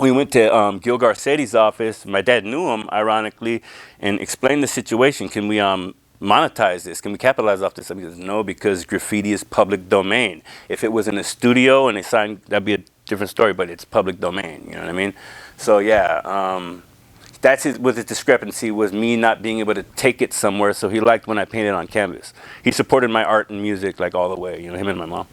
we went to Gil Garcetti's office. My dad knew him, ironically, and explained the situation. Can we monetize this? Can we capitalize off this? And he goes, no, because graffiti is public domain. If it was in a studio and they signed, that'd be a different story, but it's public domain, you know what I mean? So yeah, that's what the discrepancy was, me not being able to take it somewhere, so he liked when I painted on canvas. He supported my art and music like all the way, you know, him and my mom.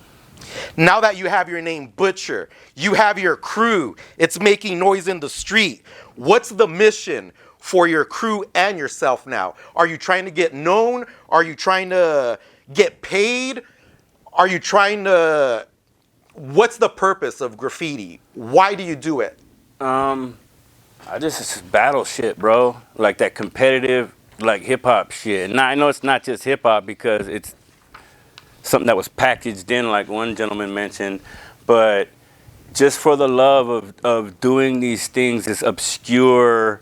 Now that you have your name Butcher, you have your crew, it's making noise in the street. What's the mission for your crew and yourself now? Are you trying to get known? Are you trying to get paid? Are you trying to... What's the purpose of graffiti? Why do you do it? I just battle shit, bro. Like that competitive, like hip hop shit. And I know it's not just hip hop because it's something that was packaged in, like one gentleman mentioned, but just for the love of doing these things, this obscure,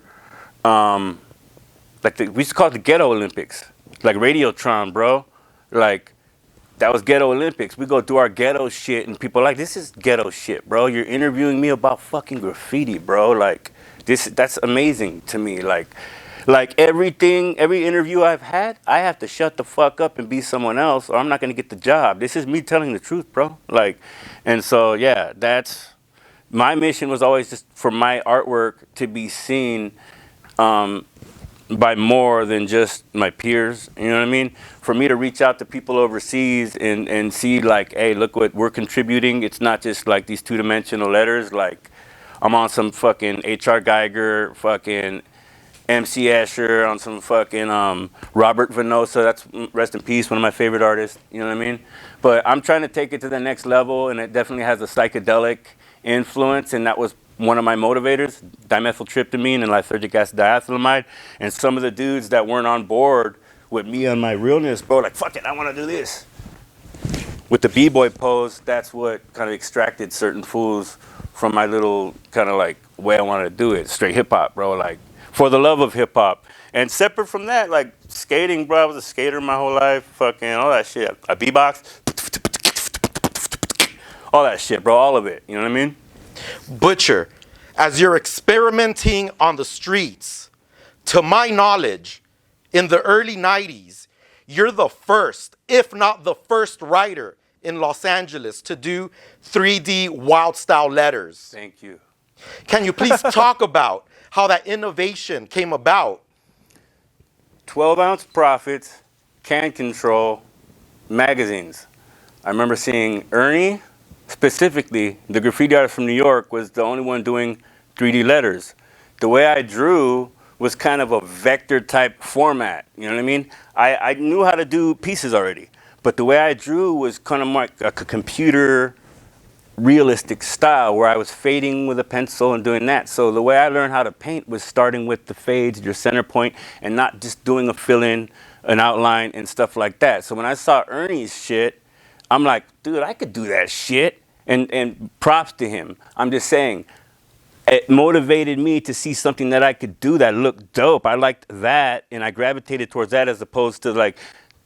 like we used to call it the Ghetto Olympics, like Radiotron, bro. Like that was Ghetto Olympics. We go do our ghetto shit, and people are like, this is ghetto shit, bro. You're interviewing me about fucking graffiti, bro. Like that's amazing to me. Like every interview I've had, I have to shut the fuck up and be someone else, or I'm not gonna get the job. This is me telling the truth, bro. Like, and so yeah, that's my mission was always just for my artwork to be seen by more than just my peers. You know what I mean? For me to reach out to people overseas and see like, hey, look what we're contributing. It's not just like these two-dimensional letters. Like, I'm on some fucking H.R. Geiger, fucking MC Asher, on some fucking Robert Venosa. That's, rest in peace, one of my favorite artists. You know what I mean? But I'm trying to take it to the next level, and it definitely has a psychedelic influence, and that was one of my motivators, dimethyltryptamine and lysergic acid diethylamide. And some of the dudes that weren't on board with me on my realness, bro, like, fuck it, I want to do this. With the b-boy pose, that's what kind of extracted certain fools from my little kind of like way I wanted to do it. Straight hip hop, bro, like for the love of hip hop. And separate from that, like skating, bro, I was a skater my whole life, fucking all that shit. I b-box, all that shit, bro, all of it, you know what I mean? Butcher, as you're experimenting on the streets, to my knowledge, in the early 90s, you're the first, if not the first writer in Los Angeles to do 3D wild style letters. Thank you. Can you please talk about how that innovation came about? 12-ounce profits, can control, magazines. I remember seeing Ernie, specifically, the graffiti artist from New York, was the only one doing 3D letters. The way I drew was kind of a vector type format, you know what I mean? I knew how to do pieces already, but the way I drew was kind of like a computer realistic style where I was fading with a pencil and doing that. So the way I learned how to paint was starting with the fades, your center point, and not just doing a fill-in, an outline, and stuff like that. So when I saw Ernie's shit, I'm like, dude, I could do that shit. And props to him. I'm just saying, it motivated me to see something that I could do that looked dope. I liked that, and I gravitated towards that as opposed to like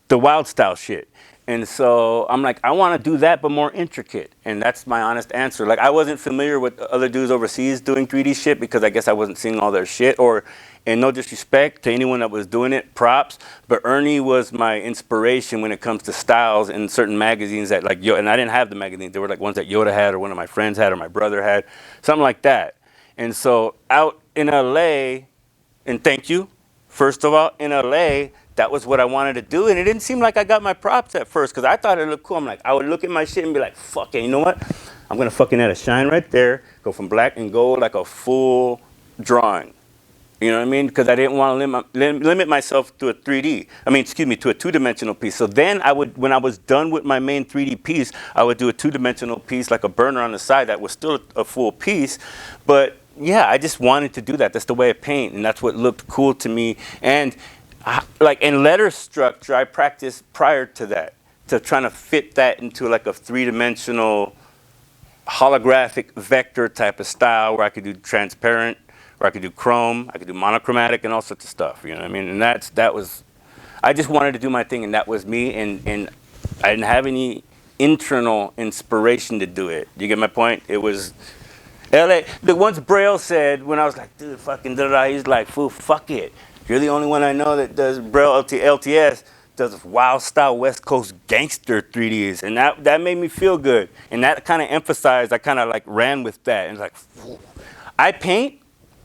the wild style shit. And so I'm like, I want to do that, but more intricate. And that's my honest answer. Like, I wasn't familiar with other dudes overseas doing 3D shit because I guess I wasn't seeing all their shit. Or, and no disrespect to anyone that was doing it, props. But Ernie was my inspiration when it comes to styles in certain magazines that like, and I didn't have the magazines. They were like ones that Yoda had or one of my friends had or my brother had, something like that. And so out in LA, and thank you, first of all, in LA, that was what I wanted to do, and it didn't seem like I got my props at first, because I thought it looked cool. I'm like, I would look at my shit and be like, fuck it, you know what? I'm gonna fucking add a shine right there, go from black and gold like a full drawing. You know what I mean? Because I didn't want to limit myself to a 3D. I mean, excuse me, to a two-dimensional piece. So then I would, when I was done with my main 3D piece, I would do a two-dimensional piece, like a burner on the side that was still a full piece. But yeah, I just wanted to do that. That's the way I paint, and that's what looked cool to me. And like in letter structure, I practiced prior to that, to trying to fit that into like a three-dimensional holographic vector type of style where I could do transparent, or I could do chrome, I could do monochromatic, and all sorts of stuff, you know what I mean? And that was, I just wanted to do my thing, and that was me, and I didn't have any internal inspiration to do it. You get my point? It was LA, the once Braille said when I was like, dude, fucking da da, he's like, fool, fuck it. You're the only one I know that does Braille LTS, does wild style West Coast gangster 3Ds. And that made me feel good. And that kind of emphasized, I kind of like ran with that. And like, phew. I paint,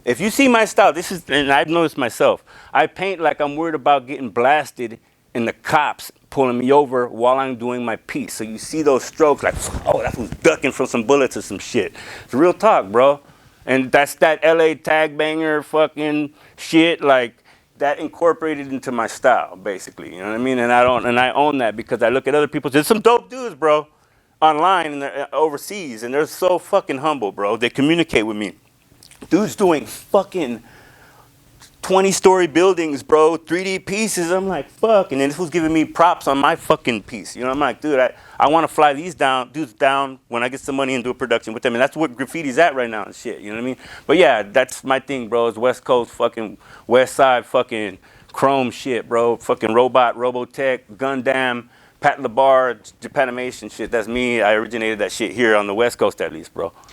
if you see my style, this is, and I've noticed myself, I paint like I'm worried about getting blasted and the cops pulling me over while I'm doing my piece. So you see those strokes like, oh, that was ducking from some bullets or some shit. It's real talk, bro. And that's that LA tag banger fucking shit, like that incorporated into my style, basically. You know what I mean? And I own that because I look at other people. There's some dope dudes, bro, online and they're overseas, and they're so fucking humble, bro. They communicate with me. Dude's doing fucking 20-story buildings, bro, 3D pieces. I'm like, fuck. And then this was giving me props on my fucking piece. You know, I'm like, dude, I want to fly these dudes down when I get some money and do a production with them. And that's what Graffiti's at right now and shit. You know what I mean? But yeah, that's my thing, bro. It's West Coast fucking West Side fucking chrome shit, bro. Fucking Robot, Robotech, Gundam, Pat LeBar, Japanimation shit. That's me. I originated that shit here on the West Coast at least, bro.